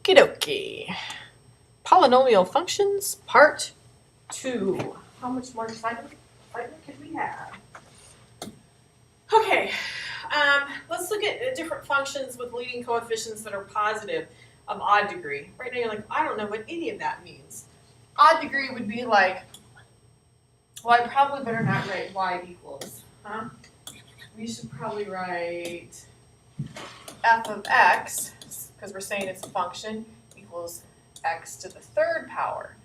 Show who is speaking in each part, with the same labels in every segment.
Speaker 1: Okie dokie. Polynomial functions, part 2. How much more excitement can we have? Okay, let's look at different functions with leading coefficients that are positive of odd degree. Right now you're like, I don't know what any of that means. Odd degree would be like, well, I probably better not write y equals, huh? We should probably write f of x, because we're saying it's a function, equals x to the third power.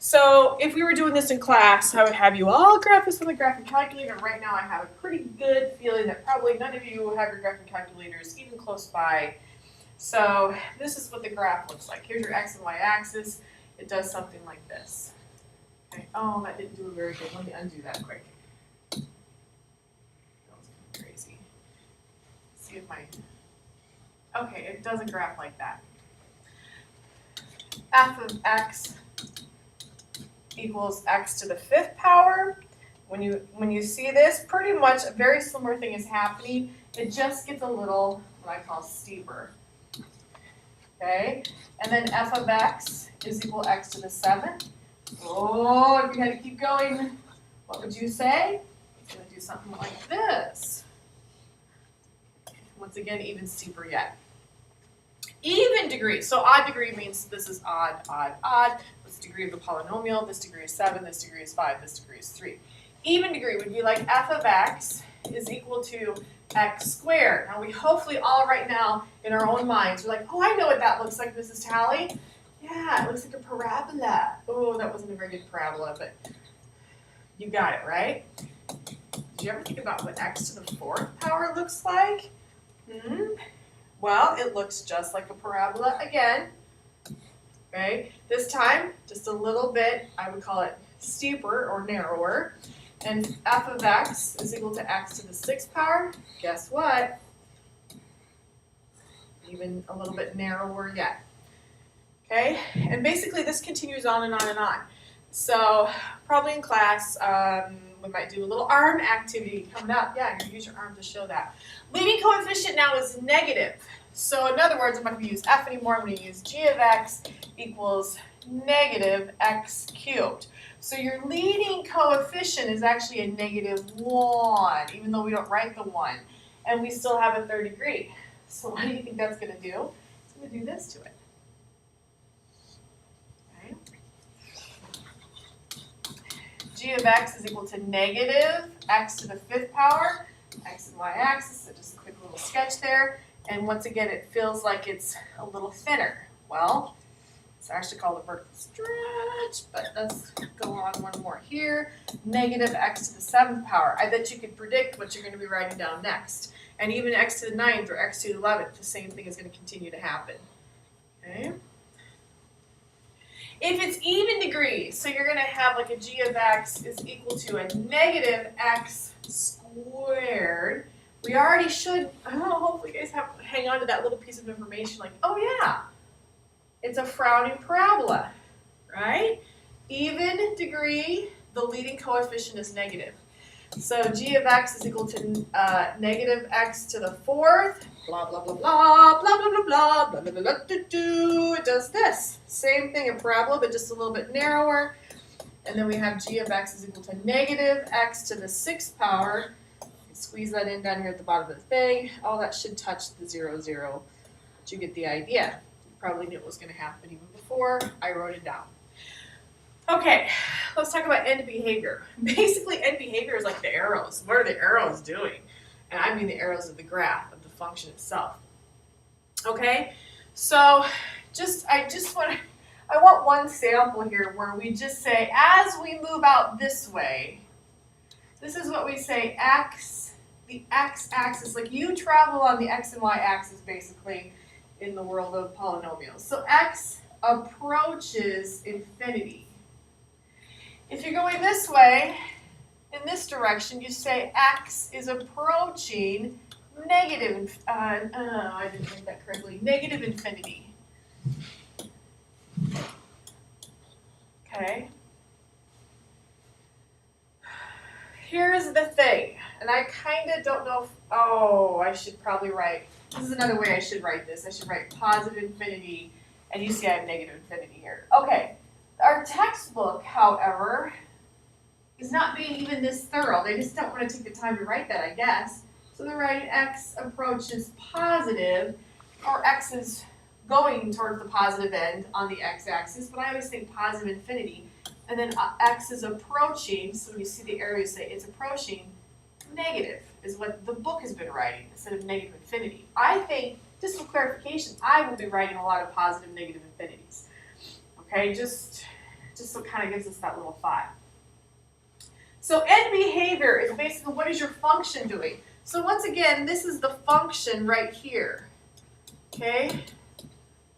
Speaker 1: So if we were doing this in class, I would have you all graph this on the graphing calculator. Right now I have a pretty good feeling that probably none of you have your graphing calculators even close by. So this is what the graph looks like. Here's your x and y axis. It does something like this. Okay. Oh, that didn't do it very good. Let me undo that quick. That was crazy. Let's see if my... Okay, it does a graph like that. F of x equals x to the fifth power. When you see this, pretty much a very similar thing is happening. It just gets a little, what I call steeper. Okay, and then f of x is equal to x to the seventh. Oh, if you had to keep going, what would you say? It's going to do something like this. Once again, even steeper yet. Even degree. So odd degree means this is odd, odd, odd. This is degree of the polynomial. This degree is 7. This degree is 5. This degree is 3. Even degree would be like f of x is equal to x squared. Now we hopefully all right now in our own minds are like, oh, I know what that looks like, Mrs. Talley. Yeah, it looks like a parabola. Oh, that wasn't a very good parabola, but you got it, right? Did you ever think about what x to the fourth power looks like? Well, it looks just like a parabola again. Okay, this time just a little bit, I would call it steeper or narrower. And f of x is equal to x to the sixth power. Guess what? Even a little bit narrower yet. Okay, and basically this continues on and on and on. So probably in class, we might do a little arm activity coming up. Yeah, you're going to use your arm to show that. Leading coefficient now is negative. So in other words, I'm not going to use f anymore. I'm going to use g of x equals negative x cubed. So your leading coefficient is actually a negative 1, even though we don't write the 1. And we still have a third degree. So what do you think that's going to do? It's going to do this to it. Okay. G of x is equal to negative x to the fifth power. X and y axis, so just a quick little sketch there. And once again, it feels like it's a little thinner. Well, it's actually called a vertical stretch, but let's go on one more here. Negative x to the seventh power. I bet you could predict what you're going to be writing down next. And even x to the ninth or x to the 11th, the same thing is going to continue to happen. Okay. If it's even degree, so you're going to have like a g of x is equal to a negative x squared. We already should, hopefully you guys hang on to that little piece of information like, oh yeah, it's a frowning parabola, right? Even degree, the leading coefficient is negative. So g of x is equal to negative x to the fourth, blah, blah, blah, blah, blah, blah, blah, blah, blah, blah, blah, blah, blah. It does this. Same thing, a parabola, but just a little bit narrower. And then we have g of x is equal to negative x to the sixth power. Squeeze that in down here at the bottom of the thing. All that should touch the 0, 0. But you get the idea. You probably knew it was going to happen even before I wrote it down. Okay, let's talk about end behavior. Basically, end behavior is like the arrows. What are the arrows doing? And I mean the arrows of the graph, of the function itself. Okay, so I want one sample here where we just say, as we move out this way, this is what we say, the x-axis, like you travel on the x and y axis basically in the world of polynomials. So x approaches infinity. If you're going this way, in this direction, you say x is approaching negative, I didn't write that correctly, negative infinity. Okay. Here's the thing, and I kind of don't know if, I should probably write, this is another way I should write this. I should write positive infinity And you see I have negative infinity here. Okay, our textbook, however, is not being even this thorough. They just don't want to take the time to write that, I guess. So they're writing x approaches positive, or x is going towards the positive end on the x-axis, but I always think positive infinity. And then x is approaching, so when you see the arrow, you say it's approaching negative, is what the book has been writing instead of negative infinity. I think, just for clarification, I will be writing a lot of positive negative infinities. Okay, just so it kind of gives us that little thought. So end behavior is basically what is your function doing? So once again, this is the function right here. Okay,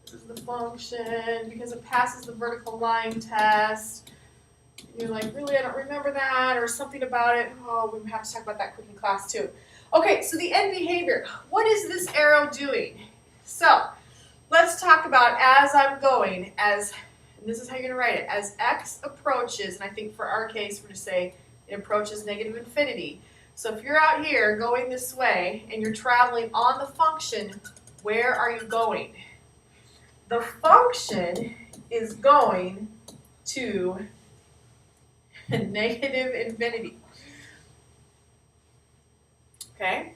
Speaker 1: this is the function because it passes the vertical line test. You're like, really, I don't remember that, or something about it. Oh, we have to talk about that quick in class too. Okay, so the end behavior. What is this arrow doing? So let's talk about as I'm going, as, and this is how you're going to write it, as x approaches, and I think for our case, we're going to say it approaches negative infinity. So if you're out here going this way, and you're traveling on the function, where are you going? The function is going to negative infinity. Okay?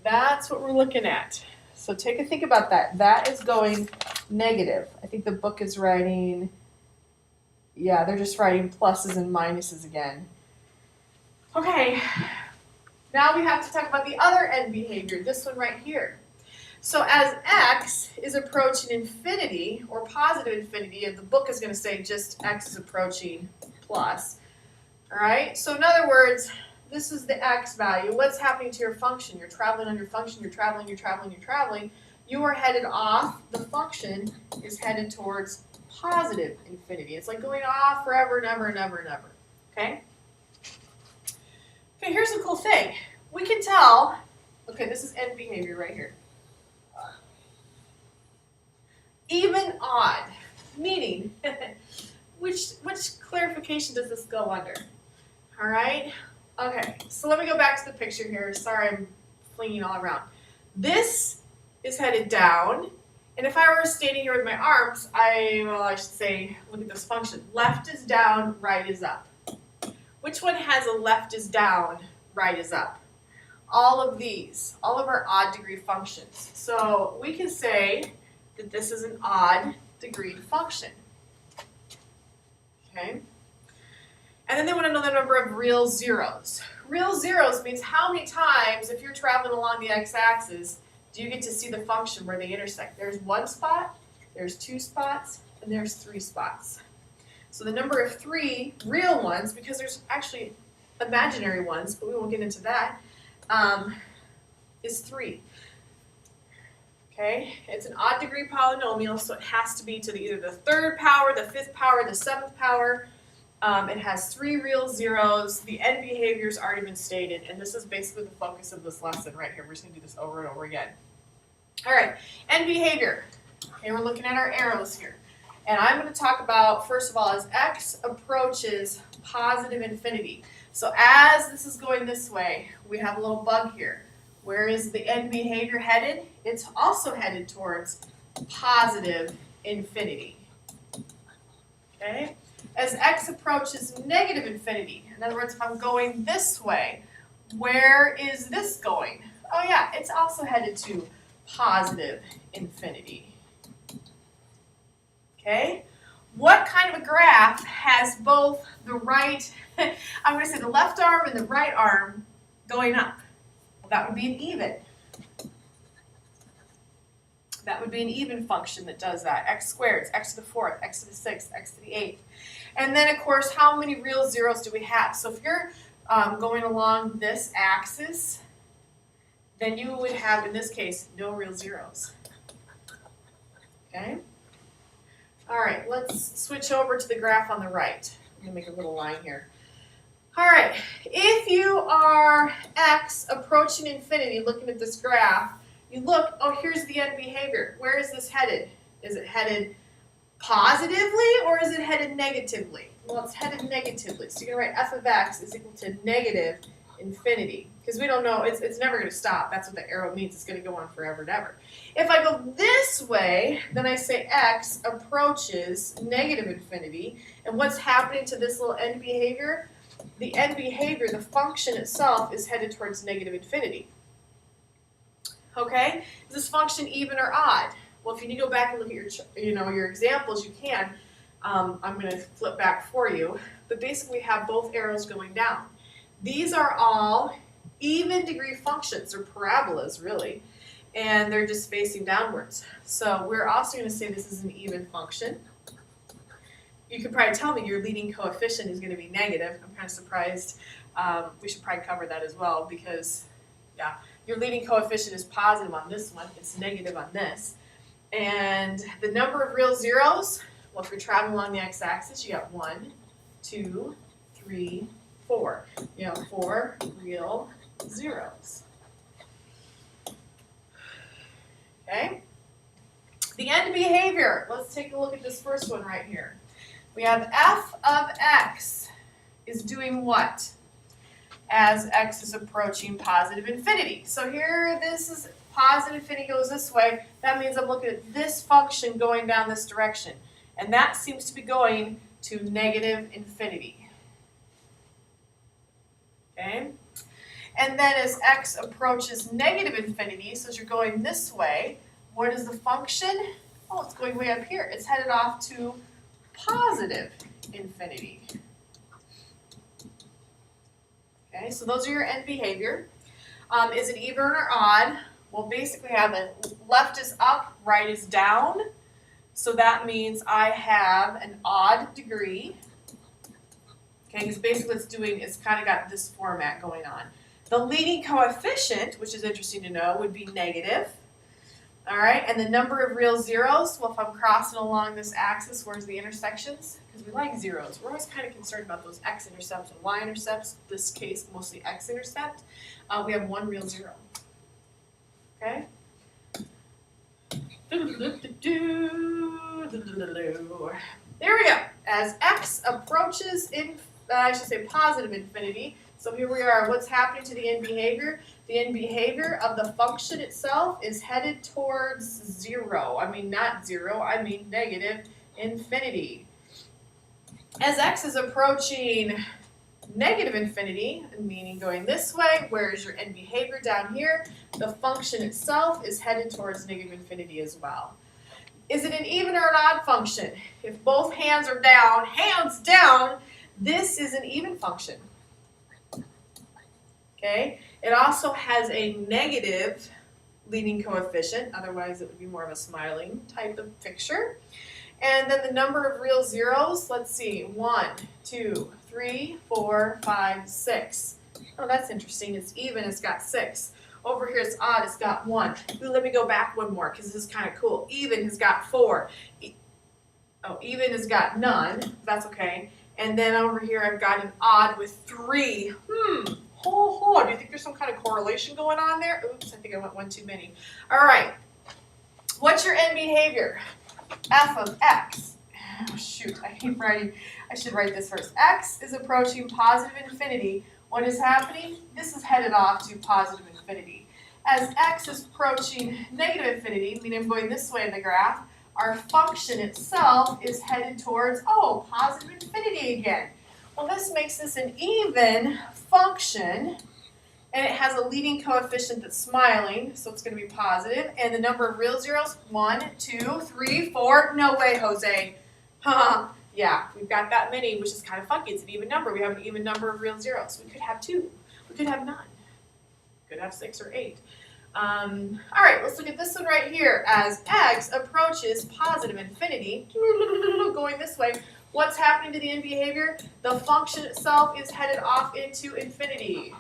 Speaker 1: That's what we're looking at. So take a think about that. That is going negative. I think the book is writing, yeah, they're just writing pluses and minuses again. Okay, now we have to talk about the other end behavior, this one right here. So as x is approaching infinity, or positive infinity, and the book is going to say just x is approaching plus. All right, so in other words, this is the x value. What's happening to your function? You're traveling on your function, you're traveling, you're traveling, you're traveling. You are headed off, the function is headed towards positive infinity. It's like going off forever and ever and ever and ever. Okay? Okay, here's the cool thing. We can tell, okay, this is end behavior right here. Even odd, meaning, which clarification does this go under? All right? Okay, so let me go back to the picture here. Sorry, I'm flinging all around. This is headed down, and if I were standing here with my arms, I should say, look at this function. Left is down, right is up. Which one has a left is down, right is up? All of these, all of our odd degree functions. So we can say that this is an odd degree function. Okay? And then they want to know the number of real zeros. Real zeros means how many times, if you're traveling along the x-axis, do you get to see the function where they intersect? There's one spot, there's two spots, and there's three spots. So the number of three real ones, because there's actually imaginary ones, but we won't get into that, is 3. Okay, it's an odd degree polynomial, so it has to be to either the 3rd power, the 5th power, the 7th power. It has 3 real zeros. The end behavior has already been stated, and this is basically the focus of this lesson right here. We're just going to do this over and over again. All right, end behavior. Okay, we're looking at our arrows here. And I'm going to talk about, first of all, as x approaches positive infinity. So as this is going this way, we have a little bug here. Where is the end behavior headed? It's also headed towards positive infinity. Okay? As x approaches negative infinity, in other words, if I'm going this way, where is this going? Oh yeah, it's also headed to positive infinity. Okay? What kind of a graph has both the right, I'm going to say the left arm and the right arm going up? Well, that would be an even. That would be an even function that does that. X squared, x to the 4th, x to the 6th, x to the 8th. And then, of course, how many real zeros do we have? So if you're going along this axis, then you would have, in this case, no real zeros. Okay? All right, let's switch over to the graph on the right. I'm going to make a little line here. All right, if you are x approaching infinity, looking at this graph, you look, oh, here's the end behavior. Where is this headed? Is it headed positively or is it headed negatively? Well, it's headed negatively. So you're going to write f of x is equal to negative infinity. because we don't know, it's never going to stop. That's what the arrow means. It's going to go on forever and ever. If I go this way, then I say x approaches negative infinity. And what's happening to this little end behavior? The end behavior, the function itself, is headed towards negative infinity. Okay? Is this function even or odd? Well, if you need to go back and look at your examples, you can. I'm going to flip back for you. But basically, we have both arrows going down. These are all even degree functions, or parabolas, really. And they're just facing downwards. So we're also going to say this is an even function. You could probably tell me your leading coefficient is going to be negative. I'm kind of surprised. We should probably cover that as well because, yeah, your leading coefficient is positive on this one. It's negative on this. And the number of real zeros, well, if you're traveling along the x-axis, you got 1, 2, 3, 4. You have 4 real zeros. Okay? The end behavior. Let's take a look at this first one right here. We have f of x is doing what as x is approaching positive infinity? So here, this is positive infinity goes this way. That means I'm looking at this function going down this direction. And that seems to be going to negative infinity. Okay? And then as x approaches negative infinity, so as you're going this way, what is the function? Oh, it's going way up here. It's headed off to positive infinity. Okay, so those are your end behavior. Is it even or odd? Well, basically have a left is up, right is down. So that means I have an odd degree. Okay, because basically it's kind of got this format going on. The leading coefficient, which is interesting to know, would be negative. All right, and the number of real zeros, well, if I'm crossing along this axis, where's the intersections? Because we like zeros. We're always kind of concerned about those x-intercepts and y-intercepts. In this case, mostly x-intercept. We have 1 real zero. Okay? There we go. As x approaches positive infinity, so here we are. What's happening to the end behavior? The end behavior of the function itself is headed towards 0. I mean, not 0, I mean negative infinity. As x is approaching negative infinity, meaning going this way, where's your end behavior down here? The function itself is headed towards negative infinity as well. Is it an even or an odd function? If both hands are down, hands down, this is an even function. Okay? It also has a negative leading coefficient, otherwise it would be more of a smiling type of picture. And then the number of real zeros, let's see, 1, 2, 3, 4, 5, 6. Oh, that's interesting. It's even, it's got 6. Over here it's odd, it's got 1. Ooh, let me go back one more because this is kind of cool. Even has got 4. Even has got none. That's okay. And then over here I've got an odd with 3. Do you think there's some kind of correlation going on there? Oops, I think I went one too many. All right. What's your end behavior? F of x. Oh, shoot, I hate writing. I should write this first. X is approaching positive infinity. What is happening? This is headed off to positive infinity. As x is approaching negative infinity, meaning I'm going this way in the graph, our function itself is headed towards, positive infinity again. Well, this makes this an even function, and it has a leading coefficient that's smiling, so it's going to be positive. And the number of real zeros, 1, 2, 3, 4. No way, Jose. Yeah, we've got that many, which is kind of funky. It's an even number. We have an even number of real zeros. We could have 2. We could have none. We could have 6 or 8. All right, let's look at this one right here. As x approaches positive infinity, going this way, what's happening to the end behavior? The function itself is headed off into infinity.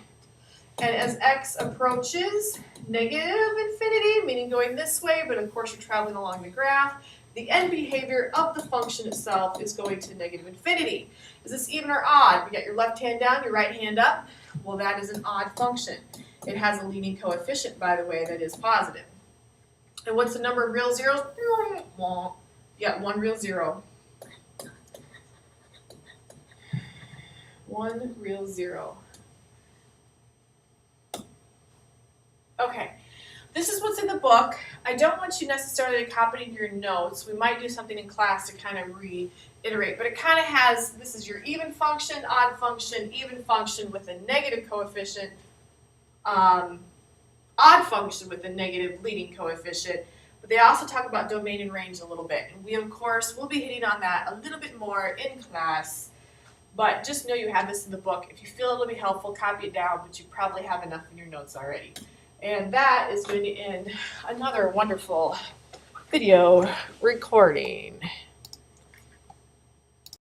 Speaker 1: And as x approaches negative infinity, meaning going this way, but of course you're traveling along the graph, the end behavior of the function itself is going to negative infinity. Is this even or odd? You got your left hand down, your right hand up. Well, that is an odd function. It has a leading coefficient, by the way, that is positive. And what's the number of real zeros? Yeah, 1 real zero. 1 real zero. Okay, this is what's in the book. I don't want you necessarily to copy it in your notes. We might do something in class to kind of reiterate, but it kind of has, this is your even function with a negative coefficient, odd function with a negative leading coefficient. But they also talk about domain and range a little bit. And we, of course, will be hitting on that a little bit more in class. But just know you have this in the book. If you feel it'll be helpful, copy it down, but you probably have enough in your notes already. And that is going to end another wonderful video recording.